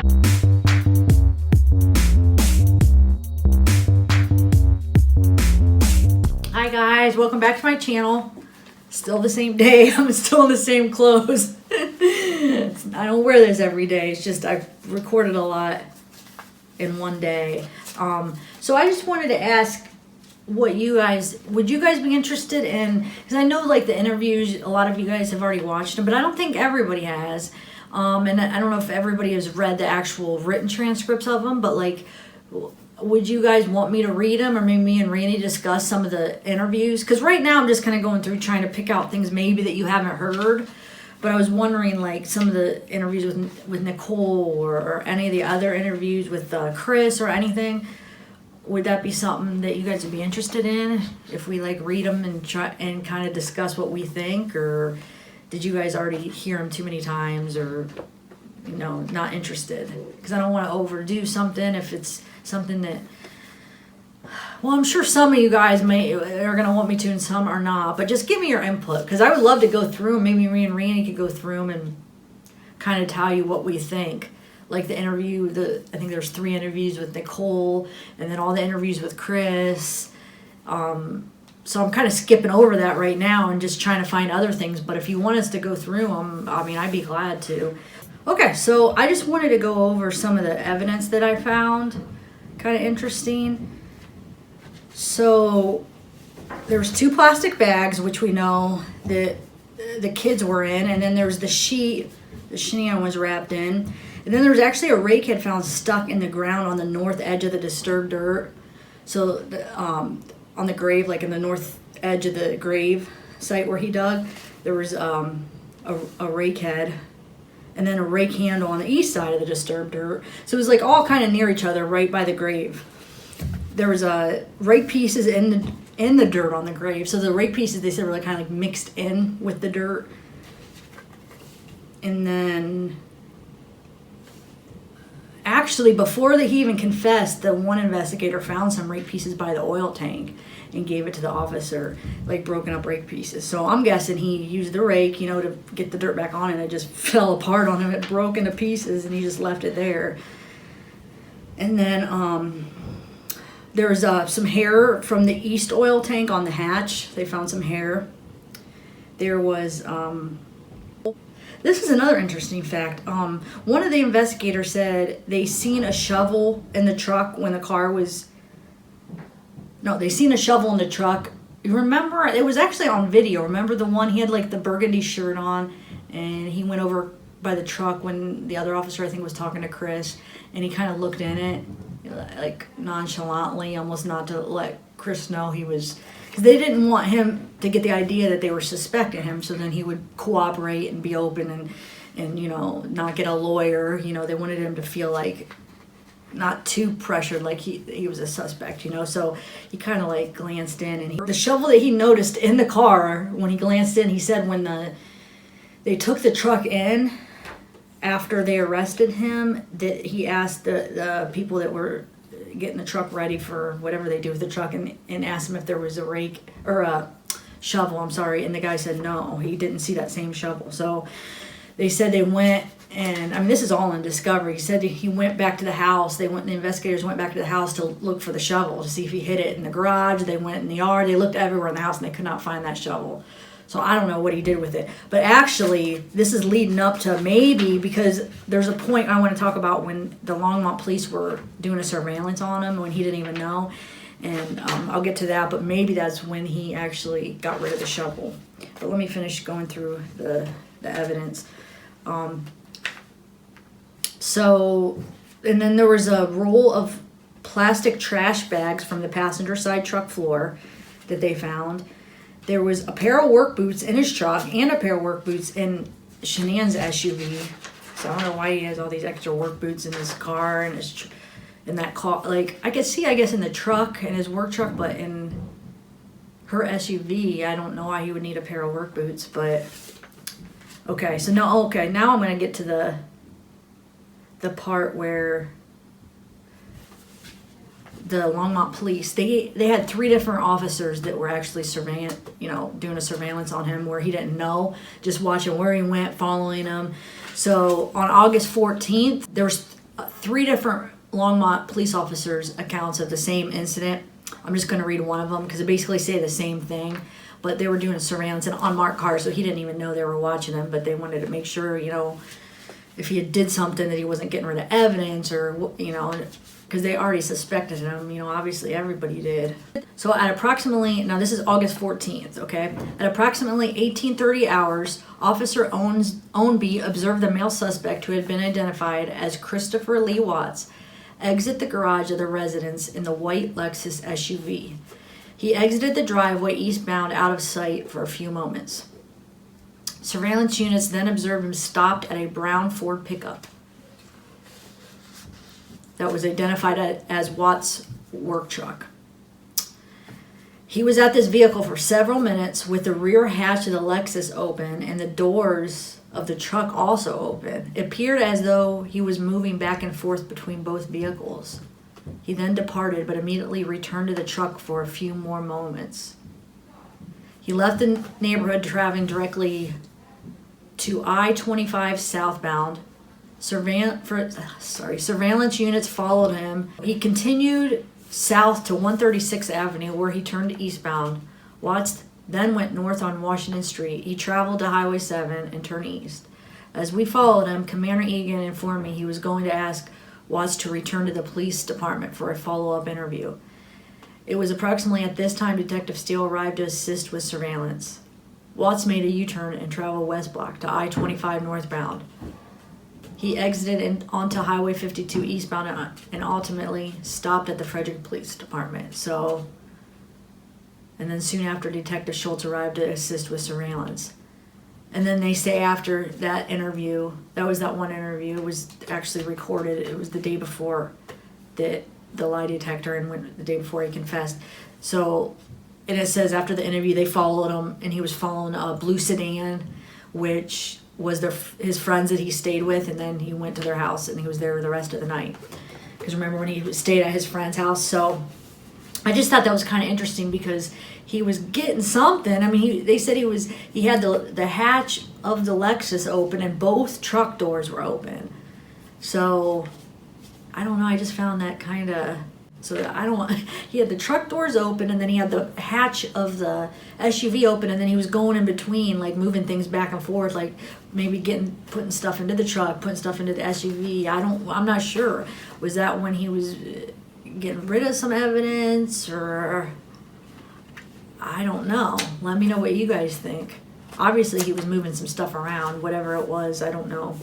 Hi guys, welcome back to my channel. Still the same day. I'm still in the same clothes. I don't wear this every day. It's just I've recorded a lot in one day. So I just wanted to ask would you guys be interested in, because I know like the interviews, a lot of you guys have already watched them, but I don't think everybody has. And I don't know if everybody has read the actual written transcripts of them, but like, would you guys want me to read them, or maybe me and Randy discuss some of the interviews? Because right now I'm just kind of going through trying to pick out things maybe that you haven't heard. But I was wondering, like, some of the interviews with Nicole or any of the other interviews with Chris or anything. Would that be something that you guys would be interested in if we like read them and try and kind of discuss what we think? Or did you guys already hear them too many times, or not interested? Because I don't want to overdo something if it's something that, well, I'm sure some of you guys are going to want me to and some are not, but just give me your input, because I would love to go through them. Maybe me and Randy could go through them and kind of tell you what we think. Like the interview, I think there's 3 interviews with Nicole, and then all the interviews with Chris. So I'm kind of skipping over that right now and just trying to find other things. But if you want us to go through them, I mean, I'd be glad to. Okay, so I just wanted to go over some of the evidence that I found. Kind of interesting. So there was 2 plastic bags, which we know that the kids were in, and then there was the sheet the Shenan was wrapped in. And then there was actually a rake head found stuck in the ground on the north edge of the disturbed dirt. So on the grave, like in the north edge of the grave site where he dug, there was a rake head, and then a rake handle on the east side of the disturbed dirt. So it was like all kind of near each other, right by the grave. There was rake pieces in the dirt on the grave. So the rake pieces, they said, were like kind of like mixed in with the dirt. And then, actually, before he even confessed, the one investigator found some rake pieces by the oil tank and gave it to the officer, like broken up rake pieces. So I'm guessing he used the rake, to get the dirt back on, and it just fell apart on him. It broke into pieces, and he just left it there. And then there was some hair from the east oil tank on the hatch. They found some hair. There was... This is another interesting fact. One of the investigators said they seen a shovel in the truck when the car was... No, they seen a shovel in the truck. You remember? It was actually on video. Remember the one? He had like the burgundy shirt on, and he went over by the truck when the other officer, I think, was talking to Chris, and he kind of looked in it, like nonchalantly, almost not to let Chris know he was... Because they didn't want him to get the idea that they were suspecting him, so then he would cooperate and be open and not get a lawyer. They wanted him to feel like not too pressured, like he was a suspect, So he kind of like glanced in, and the shovel that he noticed in the car when he glanced in, he said when they took the truck in after they arrested him, that he asked the people that were getting the truck ready for whatever they do with the truck, and asked him if there was a rake or a shovel, and the guy said no, he didn't see that same shovel. So they said they went, and I mean, this is all in discovery. He said he went back to the house. The investigators went back to the house to look for the shovel to see if he hid it in the garage. They went in the yard. They looked everywhere in the house, and they could not find that shovel. So I don't know what he did with it. But actually, this is leading up to maybe, because there's a point I want to talk about when the Longmont police were doing a surveillance on him when he didn't even know. And I'll get to that, but maybe that's when he actually got rid of the shovel. But let me finish going through the evidence. And then there was a roll of plastic trash bags from the passenger side truck floor that they found. There was a pair of work boots in his truck and a pair of work boots in Shenan's SUV. So I don't know why he has all these extra work boots in his car and in that car. Like, I could see, I guess, in the truck, in his work truck, but in her SUV, I don't know why he would need a pair of work boots. But okay, so now I'm gonna get to the part where the Longmont police, they had 3 different officers that were actually doing a surveillance on him where he didn't know, just watching where he went, following him. So on August 14th, there was 3 different Longmont police officers' accounts of the same incident. I'm just going to read one of them because they basically say the same thing, but they were doing surveillance in an unmarked car, so he didn't even know they were watching him, but they wanted to make sure, you know, if he did something that he wasn't getting rid of evidence or, you know, because they already suspected him, you know, obviously everybody did. So at approximately, now this is August 14th, okay? At approximately 18:30 hours, Officer Ownby observed the male suspect, who had been identified as Christopher Lee Watts, exit the garage of the residence in the white Lexus SUV. He exited the driveway eastbound out of sight for a few moments. Surveillance units then observed him stopped at a brown Ford pickup that was identified as Watts' work truck. He was at this vehicle for several minutes with the rear hatch of the Lexus open and the doors of the truck also open. It appeared as though he was moving back and forth between both vehicles. He then departed, but immediately returned to the truck for a few more moments. He left the neighborhood, traveling directly to I-25 southbound. Surveillance units followed him. He continued south to 136th Avenue, where he turned eastbound. Watts then went north on Washington Street. He traveled to Highway 7 and turned east. As we followed him, Commander Egan informed me he was going to ask Watts to return to the police department for a follow-up interview. It was approximately at this time Detective Steele arrived to assist with surveillance. Watts made a U-turn and traveled west block to I-25 northbound. He exited onto Highway 52 eastbound and ultimately stopped at the Frederick Police Department. And then soon after, Detective Schultz arrived to assist with surveillance. And then they say after that interview, that was that one interview, it was actually recorded. It was the day before the lie detector and the day before he confessed. So, and it says after the interview, they followed him, and he was following a blue sedan, which was his friends that he stayed with, and then he went to their house, and he was there the rest of the night. Because remember when he stayed at his friend's house? So I just thought that was kind of interesting because he was getting something. I mean, they said he had the hatch of the Lexus open and both truck doors were open. So I don't know. I just found that kind of. So he had the truck doors open, and then he had the hatch of the SUV open, and then he was going in between, like moving things back and forth, like maybe putting stuff into the truck, putting stuff into the SUV. I'm not sure. Was that when he was getting rid of some evidence, or I don't know. Let me know what you guys think. Obviously, he was moving some stuff around, whatever it was, I don't know.